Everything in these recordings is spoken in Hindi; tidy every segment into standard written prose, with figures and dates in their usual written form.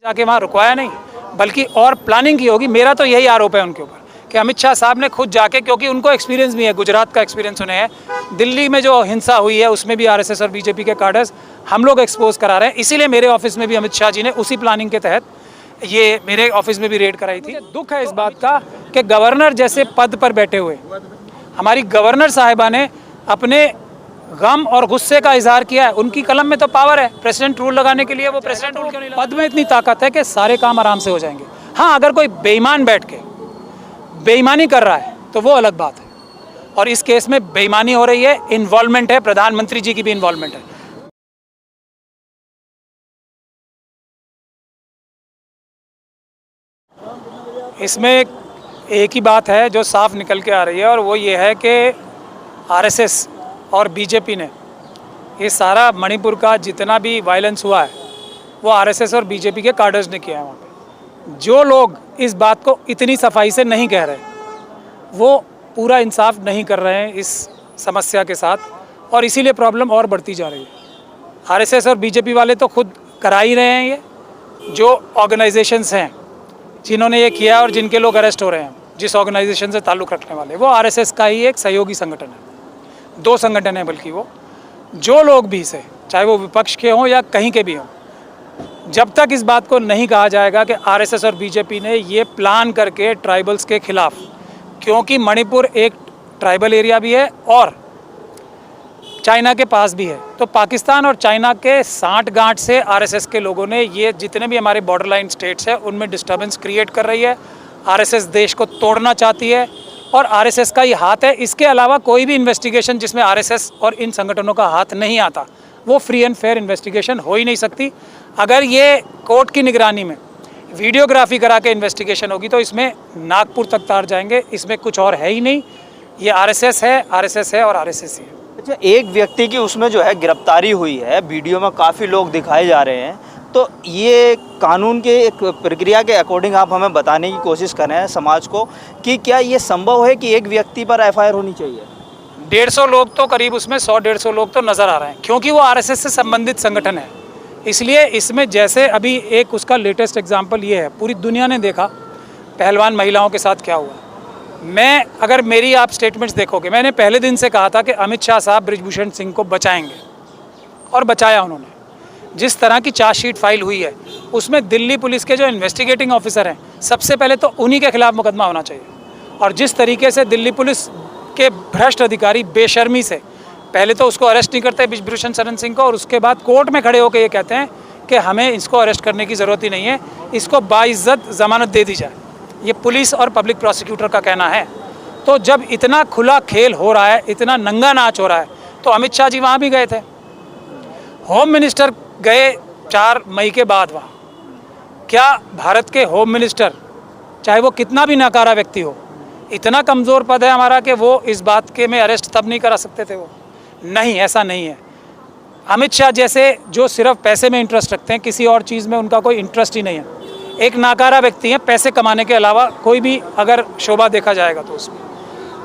जाके वहाँ रुकवाया नहीं, बल्कि और प्लानिंग की होगी। मेरा तो यही आरोप है उनके ऊपर कि अमित शाह साहब ने खुद जाके, क्योंकि उनको एक्सपीरियंस भी है, गुजरात का एक्सपीरियंस उन्हें है, दिल्ली में जो हिंसा हुई है उसमें भी आरएसएस और बीजेपी के कार्डर्स हम लोग एक्सपोज करा रहे हैं। इसीलिए मेरे ऑफिस में भी अमित शाह जी ने उसी प्लानिंग के तहत ये मेरे ऑफिस में भी रेड कराई थी। दुख है इस बात का कि गवर्नर जैसे पद पर बैठे हुए हमारी गवर्नर साहिबा ने अपने गम और गुस्से का इजहार किया है। उनकी कलम में तो पावर है प्रेसिडेंट रूल लगाने के लिए, वो प्रेसिडेंट रूल क्यों नहीं? पद में इतनी ताकत है कि सारे काम आराम से हो जाएंगे। हाँ, अगर कोई बेईमान बैठ के बेईमानी कर रहा है तो वो अलग बात है, और इस केस में बेईमानी हो रही है, इन्वॉल्वमेंट है, प्रधानमंत्री जी की भी इन्वॉल्वमेंट है। इसमें एक ही बात है जो साफ निकल के आ रही है, और वो ये है कि आरएसएस और बीजेपी ने ये सारा मणिपुर का जितना भी वायलेंस हुआ है वो आरएसएस और बीजेपी के कार्डर्स ने किया है। वहाँ पे जो लोग इस बात को इतनी सफाई से नहीं कह रहे वो पूरा इंसाफ नहीं कर रहे हैं इस समस्या के साथ, और इसीलिए प्रॉब्लम और बढ़ती जा रही है। आरएसएस और बीजेपी वाले तो खुद करा ही रहे हैं। ये जो ऑर्गेनाइजेशंस हैं जिन्होंने ये किया और जिनके लोग अरेस्ट हो रहे हैं, जिस ऑर्गेनाइजेशन से ताल्लुक़ रखने वाले, वो आरएसएस का ही एक सहयोगी संगठन है। 2 संगठन हैं बल्कि वो। जो लोग भी इसे, चाहे वो विपक्ष के हों या कहीं के भी हों, जब तक इस बात को नहीं कहा जाएगा कि आरएसएस और बीजेपी ने ये प्लान करके ट्राइबल्स के खिलाफ, क्योंकि मणिपुर एक ट्राइबल एरिया भी है और चाइना के पास भी है, तो पाकिस्तान और चाइना के साठ गांठ से आरएसएस के लोगों ने ये जितने भी हमारे बॉर्डर लाइन स्टेट्स हैं उनमें डिस्टर्बेंस क्रिएट कर रही है। आरएसएस देश को तोड़ना चाहती है और आरएसएस का ये हाथ है। इसके अलावा कोई भी इन्वेस्टिगेशन जिसमें आरएसएस और इन संगठनों का हाथ नहीं आता वो फ्री एंड फेयर इन्वेस्टिगेशन हो ही नहीं सकती। अगर ये कोर्ट की निगरानी में वीडियोग्राफी करा के इन्वेस्टिगेशन होगी तो इसमें नागपुर तक तार जाएंगे। इसमें कुछ और है ही नहीं, ये आरएसएस है, आरएसएस है और आरएसएस ही है। अच्छा, एक व्यक्ति की उसमें जो है गिरफ्तारी हुई है, वीडियो में काफ़ी लोग दिखाए जा रहे हैं, तो ये कानून के एक प्रक्रिया के अकॉर्डिंग आप हमें बताने की कोशिश कर रहे हैं समाज को कि क्या ये संभव है कि एक व्यक्ति पर एफआईआर होनी चाहिए? 150 लोग तो करीब उसमें 100-150 लोग तो नज़र आ रहे हैं, क्योंकि वो आरएसएस से संबंधित संगठन है। इसलिए इसमें जैसे अभी एक उसका लेटेस्ट एग्जाम्पल ये है, पूरी दुनिया ने देखा पहलवान महिलाओं के साथ क्या हुआ। मैं अगर मेरी आप स्टेटमेंट्स देखोगे, मैंने पहले दिन से कहा था कि अमित शाह साहब बृजभूषण सिंह को बचाएंगे और बचाया उन्होंने। जिस तरह की चार्जशीट फाइल हुई है उसमें दिल्ली पुलिस के जो इन्वेस्टिगेटिंग ऑफिसर हैं, सबसे पहले तो उन्हीं के खिलाफ मुकदमा होना चाहिए। और जिस तरीके से दिल्ली पुलिस के भ्रष्ट अधिकारी बेशर्मी से पहले तो उसको अरेस्ट नहीं करते बृजभूषण शरण सिंह को, और उसके बाद कोर्ट में खड़े होकर ये कहते हैं कि हमें इसको अरेस्ट करने की ज़रूरत ही नहीं है, इसको बाइज्जत ज़मानत दे दी जाए। ये पुलिस और पब्लिक प्रोसिक्यूटर का कहना है। तो जब इतना खुला खेल हो रहा है, इतना नंगा नाच हो रहा है, तो अमित शाह जी वहाँ भी गए थे। होम मिनिस्टर गए 4 मई के बाद वहाँ। क्या भारत के होम मिनिस्टर, चाहे वो कितना भी नकारा व्यक्ति हो, इतना कमज़ोर पद है हमारा कि वो इस बात के में अरेस्ट तब नहीं करा सकते थे? वो नहीं, ऐसा नहीं है। अमित शाह जैसे जो सिर्फ पैसे में इंटरेस्ट रखते हैं, किसी और चीज़ में उनका कोई इंटरेस्ट ही नहीं है, एक नाकारा व्यक्ति है। पैसे कमाने के अलावा कोई भी अगर शोभा देखा जाएगा तो उसमें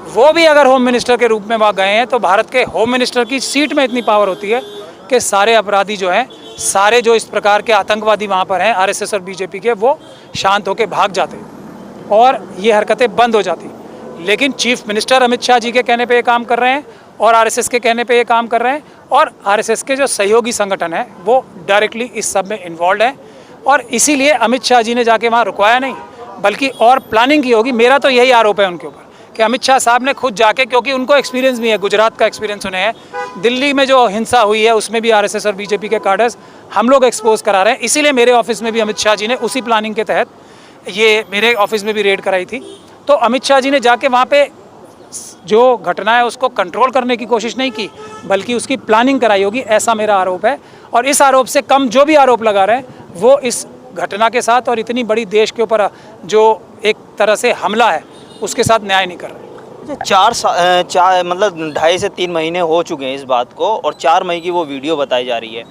वो भी अगर होम मिनिस्टर के रूप में वहाँ गए हैं, तो भारत के होम मिनिस्टर की सीट में इतनी पावर होती है कि सारे अपराधी जो हैं, सारे जो इस प्रकार के आतंकवादी वहाँ पर हैं आरएसएस और बीजेपी के, वो शांत होकर भाग जाते और ये हरकतें बंद हो जाती। लेकिन चीफ मिनिस्टर अमित शाह जी के कहने पे ये काम कर रहे हैं और आरएसएस के कहने पे ये काम कर रहे हैं, और आरएसएस के जो सहयोगी संगठन है वो डायरेक्टली इस सब में इन्वॉल्व हैं, और इसीलिए अमित शाह जी ने जाके वहाँ रुकवाया नहीं, बल्कि और प्लानिंग की होगी। मेरा तो यही आरोप है उनके ऊपर कि अमित शाह साहब ने खुद जाके, क्योंकि उनको एक्सपीरियंस भी है, गुजरात का एक्सपीरियंस उन्हें है, दिल्ली में जो हिंसा हुई है उसमें भी आरएसएस और बीजेपी के कार्डर्स हम लोग एक्सपोज करा रहे हैं। इसीलिए मेरे ऑफिस में भी अमित शाह जी ने उसी प्लानिंग के तहत ये मेरे ऑफिस में भी रेड कराई थी। तो अमित शाह जी ने जाके वहाँ पे जो घटना है उसको कंट्रोल करने की कोशिश नहीं की, बल्कि उसकी प्लानिंग कराई होगी, ऐसा मेरा आरोप है। और इस आरोप से कम जो भी आरोप लगा रहे हैं वो इस घटना के साथ और इतनी बड़ी देश के ऊपर जो एक तरह से हमला है उसके साथ न्याय नहीं कर रहे। मतलब 2.5 से 3 महीने हो चुके हैं इस बात को, और 4 मई की वो वीडियो बताई जा रही है,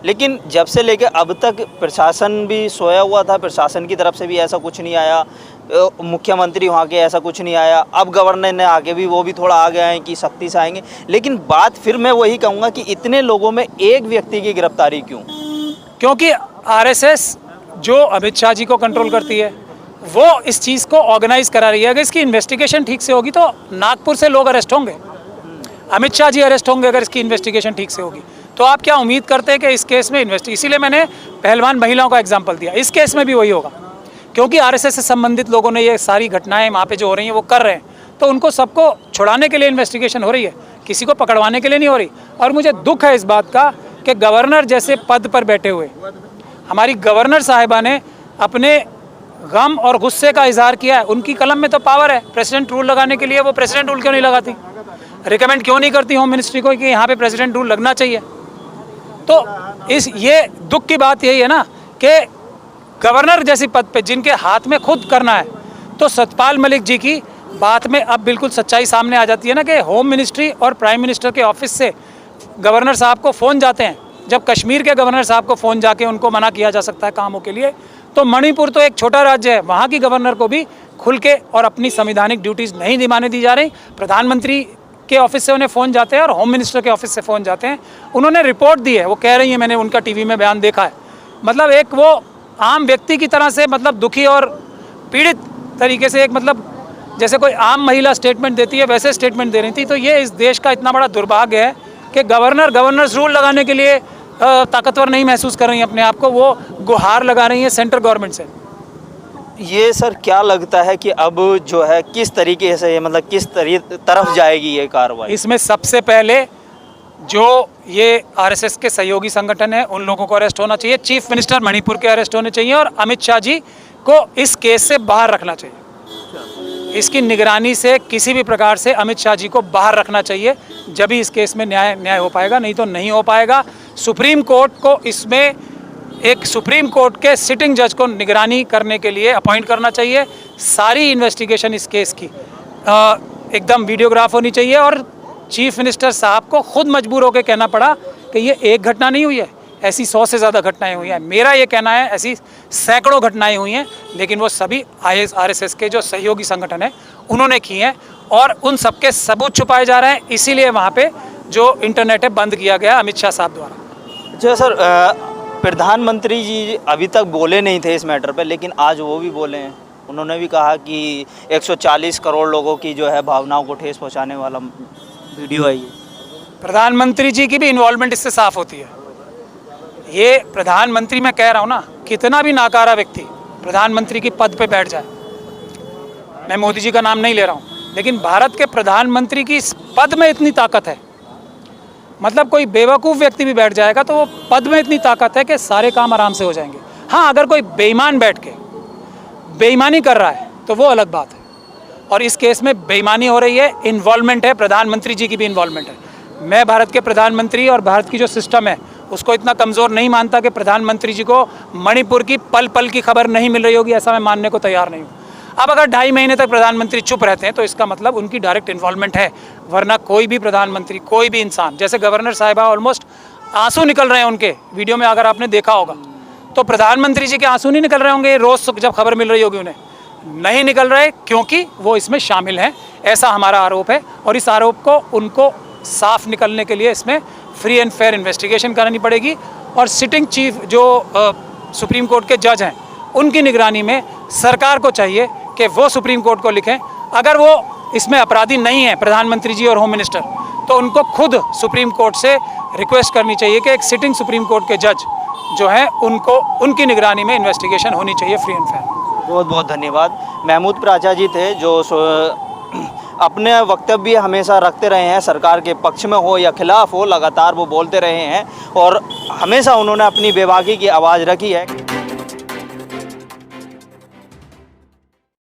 लेकिन जब से लेके अब तक प्रशासन भी सोया हुआ था, प्रशासन की तरफ से भी ऐसा कुछ नहीं आया, मुख्यमंत्री वहाँ के ऐसा कुछ नहीं आया। अब गवर्नर ने आके भी वो भी थोड़ा आ गए हैं कि सख्ती से आएंगे, लेकिन बात फिर मैं वही कहूँगा कि इतने लोगों में एक व्यक्ति की गिरफ्तारी क्यों? क्योंकि आरएसएस जो अमित शाह जी को कंट्रोल करती है, वो इस चीज़ को ऑर्गेनाइज करा रही है। अगर इसकी इन्वेस्टिगेशन ठीक से होगी तो नागपुर से लोग अरेस्ट होंगे, अमित शाह जी अरेस्ट होंगे अगर इसकी इन्वेस्टिगेशन ठीक से होगी। तो आप क्या उम्मीद करते हैं कि इस केस में इसीलिए मैंने पहलवान महिलाओं का एग्जाम्पल दिया, इस केस में भी वही होगा, क्योंकि आरएसएस से संबंधित लोगों ने ये सारी घटनाएं वहाँ पे जो हो रही हैं वो कर रहे हैं, तो उनको सबको छुड़ाने के लिए इन्वेस्टिगेशन हो रही है, किसी को पकड़वाने के लिए नहीं हो रही। और मुझे दुख है इस बात का कि गवर्नर जैसे पद पर बैठे हुए हमारी गवर्नर साहिबा ने अपने गम और गुस्से का इजहार किया है। उनकी कलम में तो पावर है प्रेसिडेंट रूल लगाने के लिए, वो प्रेसिडेंट रूल क्यों नहीं लगाती, रिकमेंड क्यों नहीं करती होम मिनिस्ट्री को कि यहाँ पे प्रेसिडेंट रूल लगना चाहिए। तो ये दुख की बात यही है ना कि गवर्नर जैसी पद पे जिनके हाथ में खुद करना है, तो सतपाल मलिक जी की बात में अब बिल्कुल सच्चाई सामने आ जाती है ना कि होम मिनिस्ट्री और प्राइम मिनिस्टर के ऑफिस से गवर्नर साहब को फ़ोन जाते हैं। जब कश्मीर के गवर्नर साहब को फ़ोन जाके उनको मना किया जा सकता है कामों के लिए, तो मणिपुर तो एक छोटा राज्य है, वहाँ की गवर्नर को भी खुल के और अपनी संवैधानिक ड्यूटीज़ नहीं निभाने दी जा रही। प्रधानमंत्री के ऑफिस से उन्हें फ़ोन जाते हैं और होम मिनिस्टर के ऑफिस से फ़ोन जाते हैं। उन्होंने रिपोर्ट दी है, वो कह रही है, मैंने उनका टीवी में बयान देखा है, मतलब एक वो आम व्यक्ति की तरह से, मतलब दुखी और पीड़ित तरीके से, एक मतलब जैसे कोई आम महिला स्टेटमेंट देती है वैसे स्टेटमेंट दे रही थी। तो ये इस देश का इतना बड़ा दुर्भाग्य है कि गवर्नर्स रूल लगाने के लिए ताकतवर नहीं महसूस कर रही हैं अपने आप को, वो गुहार लगा रही हैं सेंट्रल गवर्नमेंट से। ये सर क्या लगता है कि अब जो है किस तरीके से, मतलब किस तरफ जाएगी ये कार्रवाई? इसमें सबसे पहले जो ये आरएसएस के सहयोगी संगठन है उन लोगों को अरेस्ट होना चाहिए, चीफ मिनिस्टर मणिपुर के अरेस्ट होने चाहिए और अमित शाह जी को इस केस से बाहर रखना चाहिए। इसकी निगरानी से किसी भी प्रकार से अमित शाह जी को बाहर रखना चाहिए, जब ही इस केस में न्याय हो पाएगा, नहीं तो नहीं हो पाएगा। सुप्रीम कोर्ट को इसमें एक सुप्रीम कोर्ट के सिटिंग जज को निगरानी करने के लिए अपॉइंट करना चाहिए। सारी इन्वेस्टिगेशन इस केस की एकदम वीडियोग्राफ होनी चाहिए और चीफ मिनिस्टर साहब को खुद मजबूर होकर कहना पड़ा कि ये एक घटना नहीं हुई है, ऐसी 100 से ज़्यादा घटनाएं हुई हैं। मेरा ये कहना है ऐसी सैकड़ों घटनाएं हुई हैं, लेकिन वो सभी आरएसएस के जो सहयोगी संगठन है उन्होंने की हैं और उन सबके सबूत छुपाए जा रहे हैं। इसीलिए वहाँ पे जो इंटरनेट है बंद किया गया अमित शाह साहब द्वारा। अच्छा सर, प्रधानमंत्री जी अभी तक बोले नहीं थे इस मैटर पर, लेकिन आज वो भी बोले हैं। उन्होंने भी कहा कि 140 करोड़ लोगों की जो है भावनाओं को ठेस पहुँचाने वाला वीडियो है ये। प्रधानमंत्री जी की भी इन्वॉल्वमेंट इससे साफ होती है। ये प्रधानमंत्री, मैं कह रहा हूँ ना, कितना भी नाकारा व्यक्ति प्रधानमंत्री की पद पे बैठ जाए, मैं मोदी जी का नाम नहीं ले रहा हूँ, लेकिन भारत के प्रधानमंत्री की इस पद में इतनी ताकत है, मतलब कोई बेवकूफ़ व्यक्ति भी बैठ जाएगा तो वो पद में इतनी ताकत है कि सारे काम आराम से हो जाएंगे। हाँ, अगर कोई बेईमान बैठ के बेईमानी कर रहा है तो वो अलग बात है, और इस केस में बेईमानी हो रही है, इन्वॉल्वमेंट है, प्रधानमंत्री जी की भी इन्वॉल्वमेंट है। मैं भारत के प्रधानमंत्री और भारत की जो सिस्टम है उसको इतना कमज़ोर नहीं मानता कि प्रधानमंत्री जी को मणिपुर की पल पल की खबर नहीं मिल रही होगी, ऐसा मैं मानने को तैयार नहीं हूँ। अब अगर 2.5 महीने तक प्रधानमंत्री चुप रहते हैं तो इसका मतलब उनकी डायरेक्ट इन्वॉल्वमेंट है, वरना कोई भी प्रधानमंत्री, कोई भी इंसान, जैसे गवर्नर साहिबा ऑलमोस्ट आंसू निकल रहे हैं उनके वीडियो में, अगर आपने देखा होगा, तो प्रधानमंत्री जी के आंसू नहीं निकल रहे होंगे रोज़ जब खबर मिल रही होगी उन्हें? नहीं निकल रहे, क्योंकि वो इसमें शामिल हैं, ऐसा हमारा आरोप है। और इस आरोप को उनको साफ निकलने के लिए इसमें फ्री एंड फेयर इन्वेस्टिगेशन करानी पड़ेगी और सिटिंग चीफ जो सुप्रीम कोर्ट के जज हैं उनकी निगरानी में सरकार को चाहिए कि वो सुप्रीम कोर्ट को लिखें, अगर वो इसमें अपराधी नहीं है प्रधानमंत्री जी और होम मिनिस्टर, तो उनको खुद सुप्रीम कोर्ट से रिक्वेस्ट करनी चाहिए कि एक सिटिंग सुप्रीम कोर्ट के जज जो हैं उनको उनकी निगरानी में इन्वेस्टिगेशन होनी चाहिए फ्री एंड फेयर। बहुत बहुत धन्यवाद। महमूद प्राचा जी थे जो अपने वक्तव्य हमेशा रखते रहे हैं, सरकार के पक्ष में हो या खिलाफ हो, लगातार वो बोलते रहे हैं और हमेशा उन्होंने अपनी बेबाकी की आवाज़ रखी है।